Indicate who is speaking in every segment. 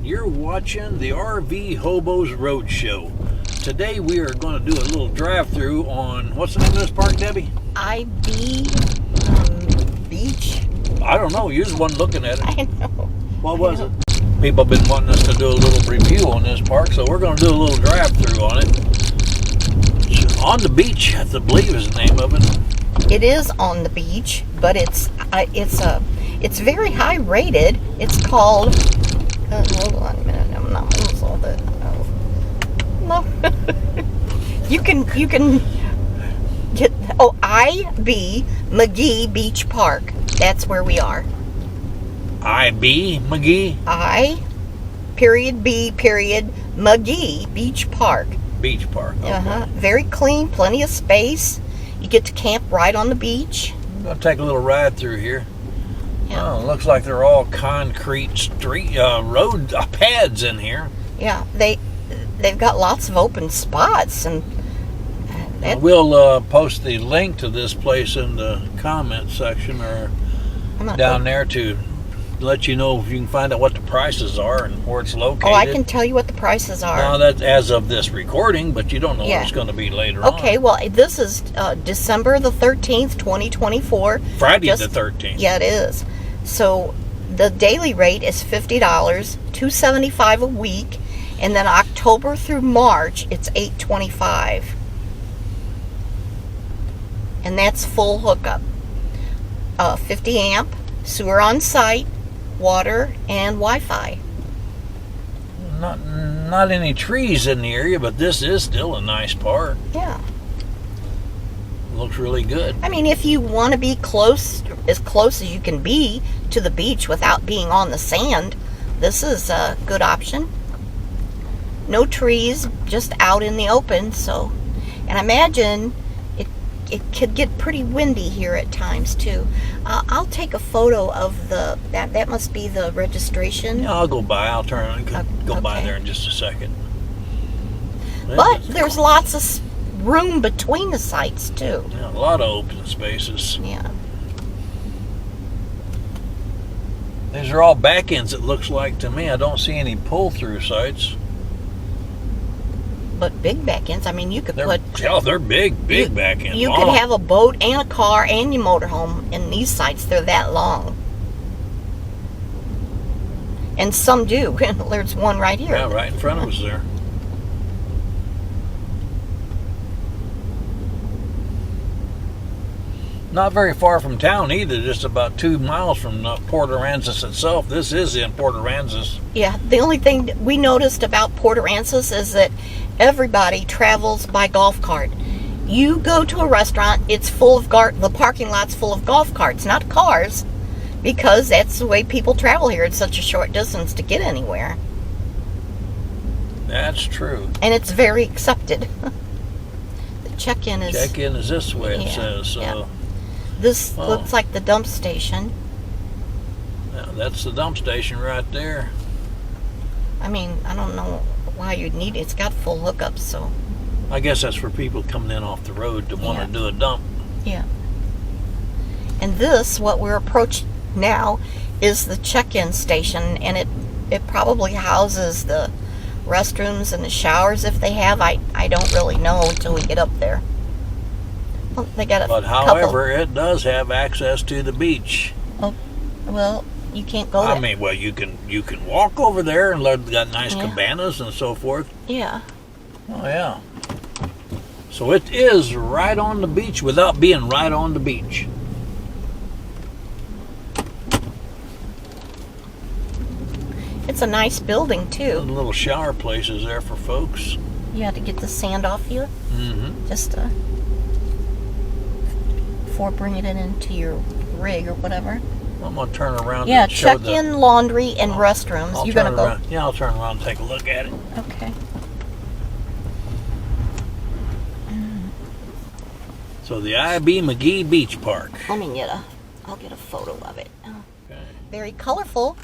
Speaker 1: and you're watching the RV Hobos Roadshow. Today we are going to do a little drive-through on, what's the name of this park, Debbie?
Speaker 2: IB Beach.
Speaker 1: I don't know, you're the one looking at it.
Speaker 2: I know.
Speaker 1: What was it? People have been wanting us to do a little review on this park, so we're going to do a little drive-through on it. On the beach, I believe is the name of it.
Speaker 2: It is on the beach, but it's very high rated. It's called. Hold on a minute. I'm not lose all that. No. you can get IB Magee Beach Park. That's where we are.
Speaker 1: IB Magee.
Speaker 2: B. Magee Beach Park.
Speaker 1: Beach Park. Okay.
Speaker 2: Very clean, plenty of space. You get to camp right on the beach.
Speaker 1: I'm going to take a little ride through here.
Speaker 2: Yeah.
Speaker 1: Oh, it looks like they're all concrete street road pads in here.
Speaker 2: Yeah, they've got lots of open spots, and
Speaker 1: we'll post the link to this place in the comment section or down there to let you know if you can find out what the prices are and where it's located.
Speaker 2: Oh, I can tell you what the prices are.
Speaker 1: Now, that's as of this recording, but you don't know what it's going to be later on.
Speaker 2: Okay, well, this is December the 13th, 2024.
Speaker 1: Friday the 13th.
Speaker 2: Yeah, it is. So the daily rate is $50, $275 a week, and then October through March, it's $825. And that's full hookup. 50 amp, sewer on site, water, and Wi-Fi.
Speaker 1: Not any trees in the area, but this is still a nice park.
Speaker 2: Yeah.
Speaker 1: Looks really good.
Speaker 2: I mean, if you want to be as close as you can be to the beach without being on the sand, this is a good option. No trees, just out in the open. So, and I imagine it could get pretty windy here at times too. I'll take a photo of that must be the registration.
Speaker 1: Yeah, I'll go by. I'll turn and go by there in just a second.
Speaker 2: But there's lots of room between the sites too.
Speaker 1: Yeah, a lot of open spaces.
Speaker 2: Yeah.
Speaker 1: These are all back ends, it looks like to me. I don't see any pull-through sites.
Speaker 2: But big back ends. I mean, you could
Speaker 1: they're big back ends.
Speaker 2: You could have a boat and a car and your motorhome in these sites. They're that long. And some do. There's one right here.
Speaker 1: Yeah, right in front of us there. Not very far from town either, just about 2 miles from Port Aransas itself. This is in Port Aransas.
Speaker 2: Yeah, the only thing we noticed about Port Aransas is that everybody travels by golf cart. You go to a restaurant, it's full of the parking lot's full of golf carts, not cars, because that's the way people travel here. It's such a short distance to get anywhere.
Speaker 1: That's true.
Speaker 2: And it's very accepted. The check-in is
Speaker 1: this way, it says. So.
Speaker 2: Yeah. This looks like the dump station.
Speaker 1: Yeah, that's the dump station right there.
Speaker 2: I mean, I don't know why you'd need it. It's got full hookups, so.
Speaker 1: I guess that's for people coming in off the road to want to do a dump.
Speaker 2: Yeah. And this, what we're approaching now, is the check-in station, and it probably houses the restrooms and the showers if they have. I don't really know until we get up there. Well, they got
Speaker 1: however, it does have access to the beach.
Speaker 2: Oh, well, you can't go there.
Speaker 1: I mean, well, you can walk over there and they've got nice cabanas and so forth.
Speaker 2: Yeah.
Speaker 1: Oh, yeah. So it is right on the beach without being right on the beach.
Speaker 2: It's a nice building, too.
Speaker 1: Little shower places there for folks.
Speaker 2: You have to get the sand off you.
Speaker 1: Mm-hmm.
Speaker 2: Just before bringing it into your rig or whatever.
Speaker 1: I'm going to turn around
Speaker 2: and show check-in, laundry, and restrooms. You're going to go?
Speaker 1: Yeah, I'll turn around and take a look at it.
Speaker 2: Okay.
Speaker 1: So the IB Magee Beach Park.
Speaker 2: I'll get a photo of it.
Speaker 1: Okay.
Speaker 2: Very colorful.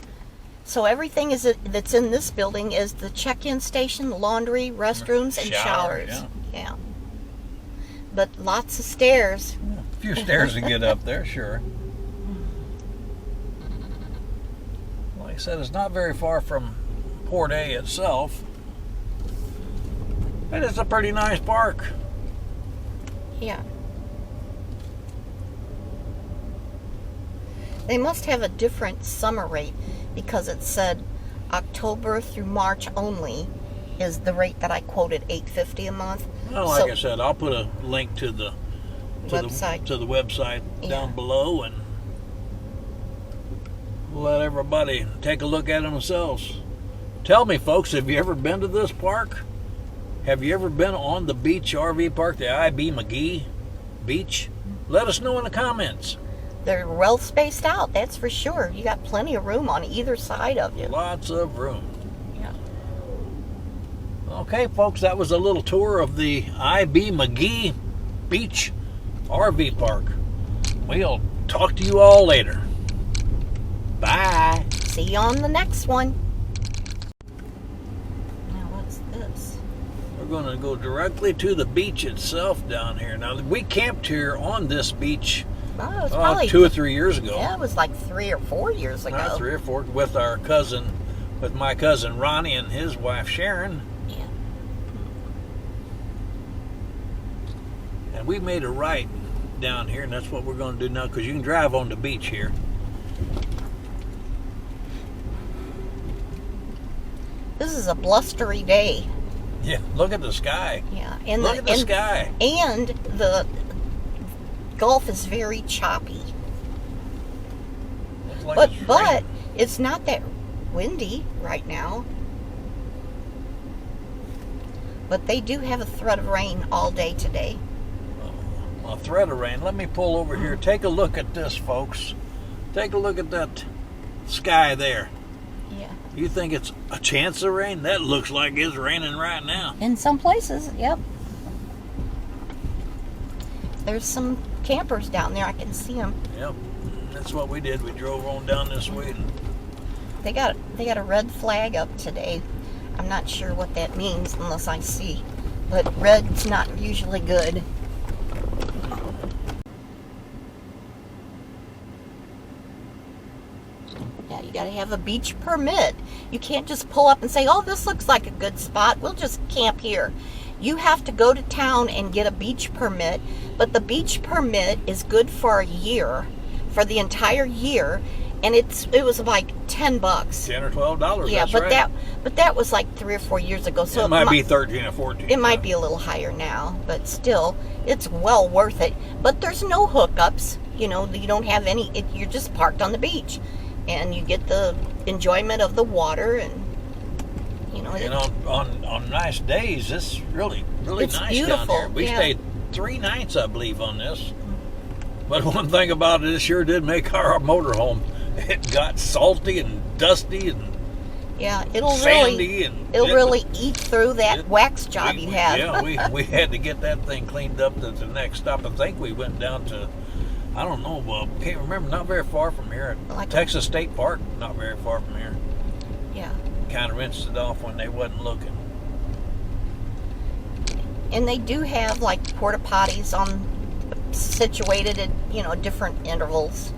Speaker 2: So everything that's in this building is the check-in station, laundry, restrooms, and showers. Yeah. But lots of stairs.
Speaker 1: Yeah, a few stairs to get up there, sure. Like I said, it's not very far from Port A itself. And it's a pretty nice park.
Speaker 2: Yeah. They must have a different summer rate because it said October through March only is the rate that I quoted, $8.50 a month.
Speaker 1: Well, like I said, I'll put a link to the website down below, and let everybody take a look at it themselves. Tell me, folks, have you ever been to this park? Have you ever been on the beach RV park, the IB Magee Beach? Let us know in the comments.
Speaker 2: They're well spaced out, that's for sure. You got plenty of room on either side of you.
Speaker 1: Lots of room.
Speaker 2: Yeah.
Speaker 1: Okay, folks, that was a little tour of the IB Magee Beach RV park. We'll talk to you all later. Bye.
Speaker 2: See you on the next one. Now, what's this?
Speaker 1: We're going to go directly to the beach itself down here. Now, we camped here on this beach
Speaker 2: Oh, it was probably
Speaker 1: 2 or 3 years ago.
Speaker 2: Yeah, it was like 3 or 4 years ago.
Speaker 1: 3 or 4 with my cousin Ronnie and his wife Sharon.
Speaker 2: Yeah.
Speaker 1: And we made a right down here, and that's what we're going to do now, because you can drive on the beach here.
Speaker 2: This is a blustery day.
Speaker 1: Yeah, look at the sky.
Speaker 2: Yeah, and
Speaker 1: look at the sky.
Speaker 2: And the Gulf is very choppy.
Speaker 1: Looks like
Speaker 2: but it's not that windy right now. But they do have a threat of rain all day today.
Speaker 1: A threat of rain. Let me pull over here. Take a look at this, folks. Take a look at that sky there.
Speaker 2: Yeah.
Speaker 1: You think it's a chance of rain? That looks like it's raining right now.
Speaker 2: In some places, yep. There's some campers down there. I can see them.
Speaker 1: Yep. That's what we did. We drove on down this way. And
Speaker 2: they got a red flag up today. I'm not sure what that means unless I see. But red's not usually good. Yeah, you gotta have a beach permit. You can't just pull up and say, oh, this looks like a good spot. We'll just camp here. You have to go to town and get a beach permit, but the beach permit is good for a year, for the entire year, and it was like $10.
Speaker 1: $10 or $12.
Speaker 2: Yeah,
Speaker 1: that's
Speaker 2: but
Speaker 1: right.
Speaker 2: that was like 3 or 4 years ago. So
Speaker 1: it might be 13 or 14.
Speaker 2: It might be a little higher now, but still, it's well worth it. But there's no hookups. You know, you don't have any. You're just parked on the beach, and you get the enjoyment of the water and.
Speaker 1: And on nice days, it's really
Speaker 2: it's
Speaker 1: nice
Speaker 2: beautiful.
Speaker 1: down here. We stayed 3 nights, I believe, on this. But one thing about it, it sure did make our motorhome. It got salty and dusty and
Speaker 2: sandy, it'll really eat through that wax job you have.
Speaker 1: Yeah, we had to get that thing cleaned up to the next stop. I think we went down to, I don't know, can't remember. Not very far from here, like Texas State Park. Not very far from here.
Speaker 2: Yeah.
Speaker 1: Kind of rinsed it off when they wasn't looking.
Speaker 2: And they do have like porta potties situated at different intervals.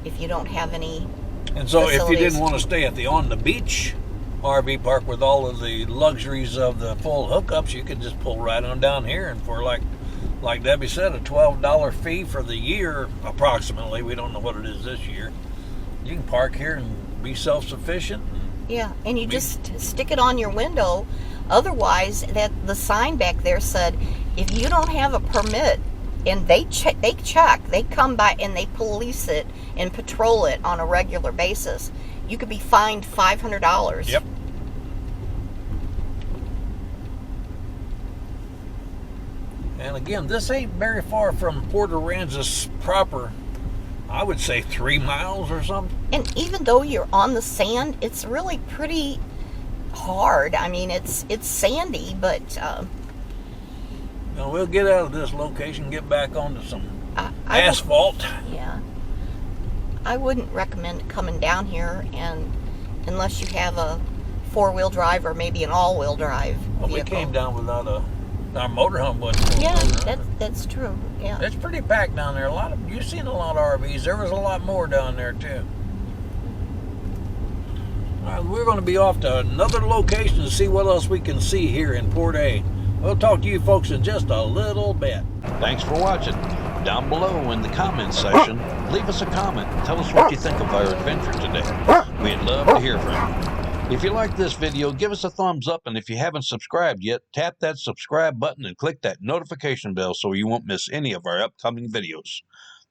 Speaker 2: If you don't have any.
Speaker 1: And so,
Speaker 2: facilities.
Speaker 1: If you didn't want to stay at the on the beach RV park with all of the luxuries of the full hookups, you could just pull right on down here, and for like Debbie said, a $12 fee for the year approximately. We don't know what it is this year. You can park here and be self-sufficient.
Speaker 2: Yeah, and you just stick it on your window. Otherwise, the sign back there said, if you don't have a permit, and they come by and they police it and patrol it on a regular basis, you could be fined $500.
Speaker 1: Yep. And again, this ain't very far from Port Aransas proper. I would say 3 miles or something.
Speaker 2: And even though you're on the sand, it's really pretty hard. I mean, it's sandy, but
Speaker 1: Now we'll get out of this location, get back onto some asphalt.
Speaker 2: Yeah. I wouldn't recommend coming down here, and unless you have a 4-wheel drive or maybe an all-wheel drive
Speaker 1: Well,
Speaker 2: vehicle.
Speaker 1: we came down without our motorhome wasn't.
Speaker 2: Yeah, that's true. Yeah.
Speaker 1: It's pretty packed down there. You've seen a lot of RVs. There was a lot more down there too. We're going to be off to another location to see what else we can see here in Port A. We'll talk to you folks in just a little bit. Thanks for watching. Down below in the comments section, leave us a comment and tell us what you think of our adventure today. We'd love to hear from you. If you like this video, give us a thumbs up, and if you haven't subscribed yet, tap that subscribe button and click that notification bell so you won't miss any of our upcoming videos.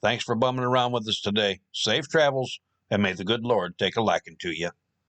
Speaker 1: Thanks for bumming around with us today. Safe travels, and may the good Lord take a liking to you.